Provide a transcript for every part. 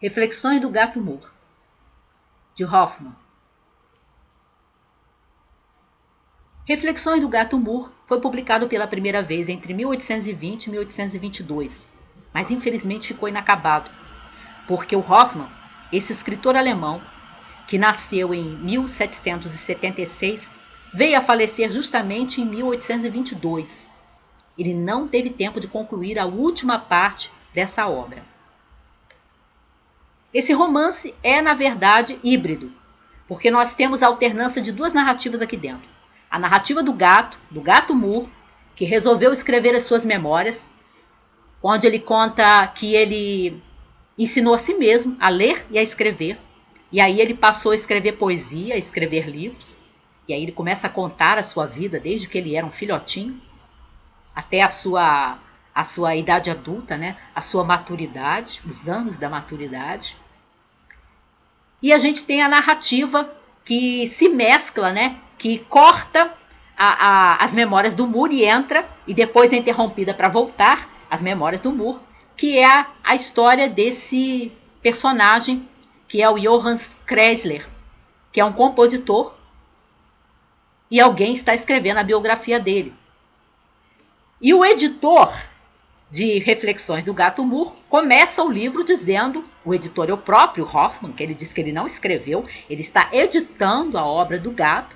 Reflexões do Gato Moore, de Hoffmann. Reflexões do Gato Moore foi publicado pela primeira vez entre 1820 e 1822, mas infelizmente ficou inacabado, porque o Hoffmann, esse escritor alemão, que nasceu em 1776, veio a falecer justamente em 1822. Ele não teve tempo de concluir a última parte dessa obra. Esse romance é, na verdade, híbrido, porque nós temos a alternância de duas narrativas aqui dentro. A narrativa do Gato Moore, que resolveu escrever as suas memórias, onde ele conta que ele ensinou a si mesmo a ler e a escrever, e aí ele passou a escrever poesia, a escrever livros, e aí ele começa a contar a sua vida desde que ele era um filhotinho, até a sua idade adulta, né? A sua maturidade, os anos da maturidade. E a gente tem a narrativa que se mescla, né? Que corta as memórias do Moore e entra, e depois é interrompida para voltar as memórias do Moore, que é a história desse personagem, que é o Johannes Kreisler, que é um compositor, e alguém está escrevendo a biografia dele. E o editor de Reflexões do Gato Moore começa o livro dizendo, o editor é o próprio Hoffmann, que ele diz que ele não escreveu, ele está editando a obra do gato,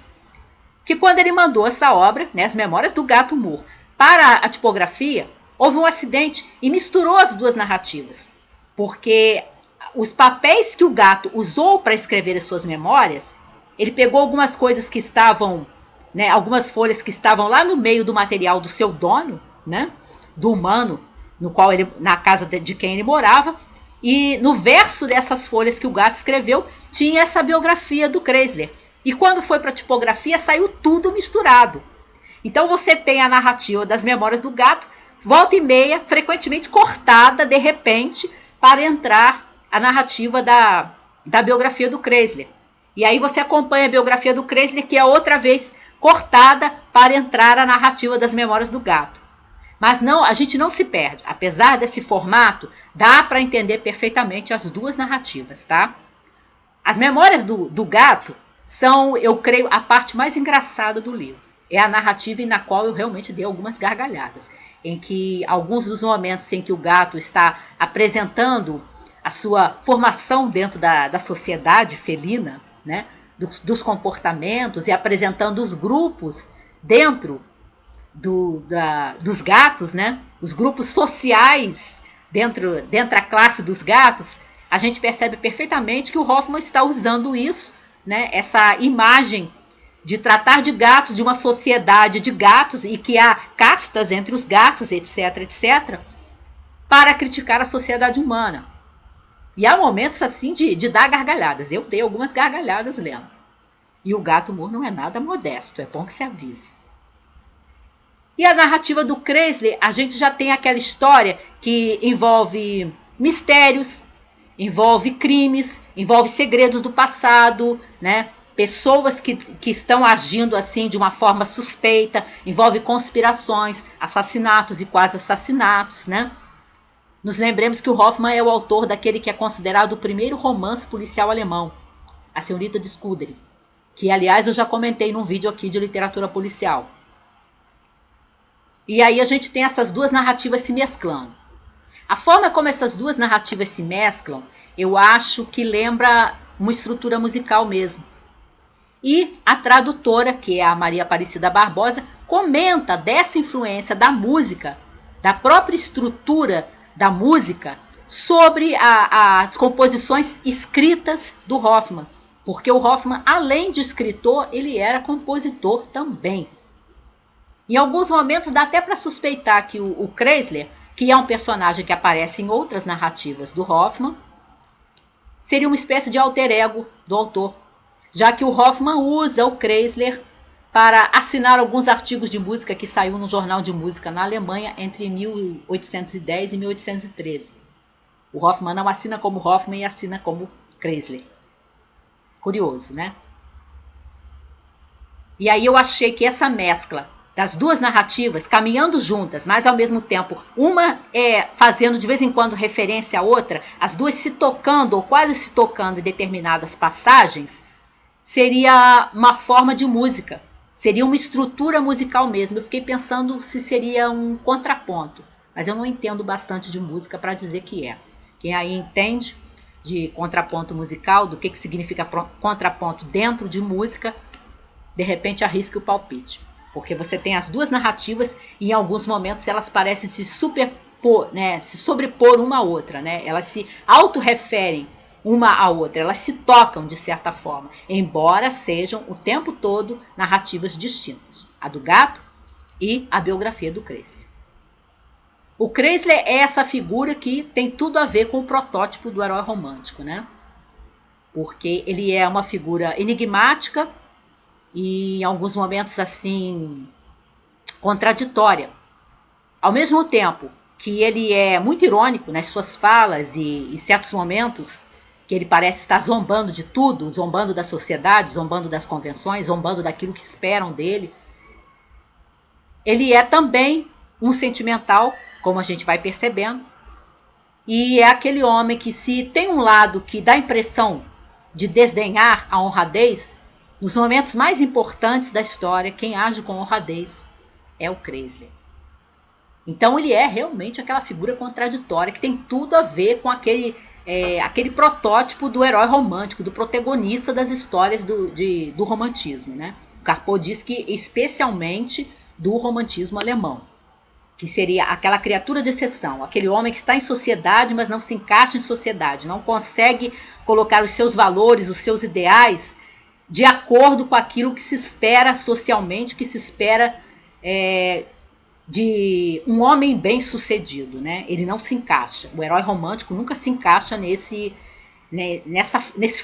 que quando ele mandou essa obra, né, as memórias do Gato Moore, para a tipografia, houve um acidente e misturou as duas narrativas, porque os papéis que o gato usou para escrever as suas memórias, ele pegou algumas coisas que estavam, né, algumas folhas que estavam lá no meio do material do seu dono, né, do humano, no qual ele, na casa de quem ele morava, e no verso dessas folhas que o gato escreveu tinha essa biografia do Kreisler. E quando foi para a tipografia saiu tudo misturado. Então você tem a narrativa das memórias do gato, volta e meia, frequentemente cortada de repente, para entrar a narrativa da biografia do Kreisler. E aí você acompanha a biografia do Kreisler, que é outra vez cortada para entrar a narrativa das memórias do gato. Mas não, a gente não se perde. Apesar desse formato, dá para entender perfeitamente as duas narrativas, tá? As memórias do gato são, eu creio, a parte mais engraçada do livro. É a narrativa na qual eu realmente dei algumas gargalhadas. Em que alguns dos momentos em que o gato está apresentando a sua formação dentro da sociedade felina, né? Dos comportamentos e apresentando os grupos dentro dos gatos, né? Os grupos sociais dentro da classe dos gatos, a gente percebe perfeitamente que o Hoffmann está usando isso, né? Essa imagem de tratar de gatos, de uma sociedade de gatos e que há castas entre os gatos, etc, etc, para criticar a sociedade humana. E há momentos assim de dar gargalhadas. Eu dei algumas gargalhadas lendo. E o Gato Moore não é nada modesto, é bom que se avise. E a narrativa do Kreisler, a gente já tem aquela história que envolve mistérios, envolve crimes, envolve segredos do passado, né? Pessoas que estão agindo assim de uma forma suspeita, envolve conspirações, assassinatos e quase assassinatos, né? Nos lembremos que o Hoffmann é o autor daquele que é considerado o primeiro romance policial alemão, A Senhorita de Scuderi, que aliás eu já comentei num vídeo aqui de literatura policial. E aí a gente tem essas duas narrativas se mesclando. A forma como essas duas narrativas se mesclam, eu acho que lembra uma estrutura musical mesmo. E a tradutora, que é a Maria Aparecida Barbosa, comenta dessa influência da música, da própria estrutura da música, sobre as composições escritas do Hoffmann. Porque o Hoffmann, além de escritor, ele era compositor também. Em alguns momentos dá até para suspeitar que o Kreisler, que é um personagem que aparece em outras narrativas do Hoffmann, seria uma espécie de alter ego do autor, já que o Hoffmann usa o Kreisler para assinar alguns artigos de música que saiu no jornal de música na Alemanha entre 1810 e 1813. O Hoffmann não assina como Hoffmann e assina como Kreisler. Curioso, né? E aí eu achei que essa mescla das duas narrativas caminhando juntas, mas ao mesmo tempo uma fazendo de vez em quando referência à outra, as duas se tocando ou quase se tocando em determinadas passagens, seria uma forma de música, seria uma estrutura musical mesmo. Eu fiquei pensando se seria um contraponto, mas eu não entendo bastante de música para dizer que é. Quem aí entende de contraponto musical, do que significa contraponto dentro de música, de repente arrisque o palpite. Porque você tem as duas narrativas e em alguns momentos elas parecem se superpor, né, se sobrepor uma à outra, né? Elas se autorreferem uma à outra, elas se tocam de certa forma, embora sejam o tempo todo narrativas distintas. A do gato e a biografia do Kreisler. O Kreisler é essa figura que tem tudo a ver com o protótipo do herói romântico, né? Porque ele é uma figura enigmática e em alguns momentos assim contraditória. Ao mesmo tempo que ele é muito irônico nas suas falas e em certos momentos que ele parece estar zombando de tudo, zombando da sociedade, zombando das convenções, zombando daquilo que esperam dele. Ele é também um sentimental, como a gente vai percebendo, e é aquele homem que, se tem um lado que dá a impressão de desdenhar a honradez, nos momentos mais importantes da história, quem age com honradez é o Kreisler. Então ele é realmente aquela figura contraditória que tem tudo a ver com aquele protótipo do herói romântico, do protagonista das histórias do romantismo, né? O Carpo diz que especialmente do romantismo alemão, que seria aquela criatura de exceção, aquele homem que está em sociedade, mas não se encaixa em sociedade, não consegue colocar os seus valores, os seus ideais de acordo com aquilo que se espera socialmente, que se espera de um homem bem sucedido, né? Ele não se encaixa. O herói romântico nunca se encaixa nesse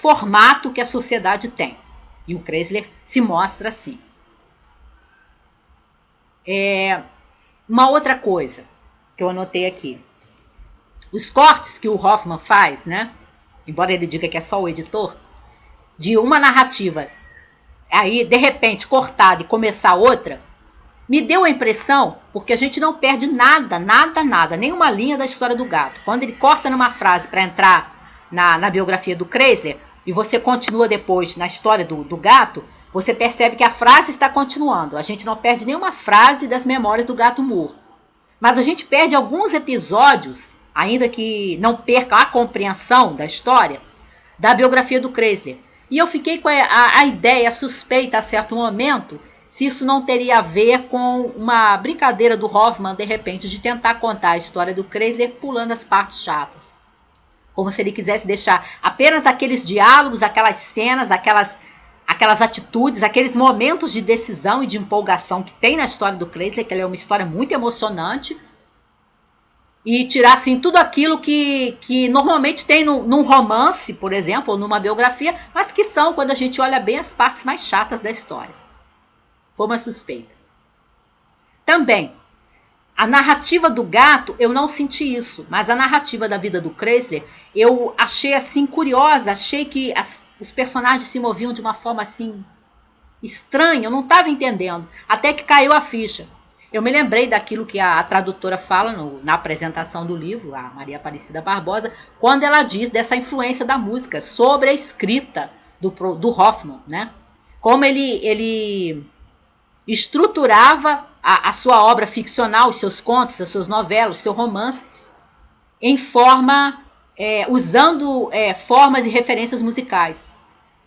formato que a sociedade tem. E o Kreisler se mostra assim. Uma outra coisa que eu anotei aqui. Os cortes que o Hoffmann faz, né? Embora ele diga que é só o editor, de uma narrativa aí de repente cortada e começar outra, me deu a impressão, porque a gente não perde nada, nenhuma linha da história do gato. Quando ele corta numa frase para entrar na biografia do Kreisler, e você continua depois na história do gato, você percebe que a frase está continuando. A gente não perde nenhuma frase das memórias do gato Moore. Mas a gente perde alguns episódios, ainda que não perca a compreensão da história, da biografia do Kreisler. E eu fiquei com a ideia, a suspeita a certo momento, se isso não teria a ver com uma brincadeira do Hoffmann, de repente, de tentar contar a história do Kreisler pulando as partes chatas. Como se ele quisesse deixar apenas aqueles diálogos, aquelas cenas, aquelas atitudes, aqueles momentos de decisão e de empolgação que tem na história do Kreisler, que ela é uma história muito emocionante, e tirar assim tudo aquilo que normalmente tem num romance, por exemplo, ou numa biografia, mas que são, quando a gente olha bem, as partes mais chatas da história. Foi uma suspeita. Também, a narrativa do gato, eu não senti isso, mas a narrativa da vida do Kreisler, eu achei assim curiosa, achei que os personagens se moviam de uma forma assim estranha, eu não estava entendendo, até que caiu a ficha. Eu me lembrei daquilo que a tradutora fala na apresentação do livro, a Maria Aparecida Barbosa, quando ela diz dessa influência da música sobre a escrita do Hoffmann, né? Como ele estruturava a sua obra ficcional, os seus contos, as suas novelas, o seu romance, em forma, usando formas e referências musicais.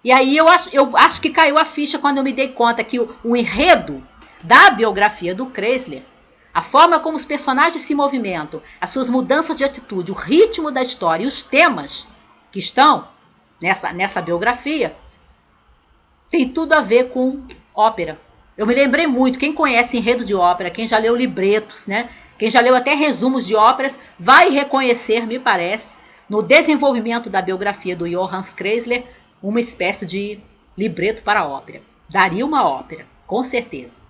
E aí eu acho que caiu a ficha quando eu me dei conta que o enredo da biografia do Kreisler, a forma como os personagens se movimentam, as suas mudanças de atitude, o ritmo da história e os temas que estão nessa biografia, tem tudo a ver com ópera. Eu me lembrei muito, quem conhece enredo de ópera, quem já leu libretos, né? Quem já leu até resumos de óperas, vai reconhecer, me parece, no desenvolvimento da biografia do Johannes Kreisler, uma espécie de libreto para a ópera. Daria uma ópera, com certeza.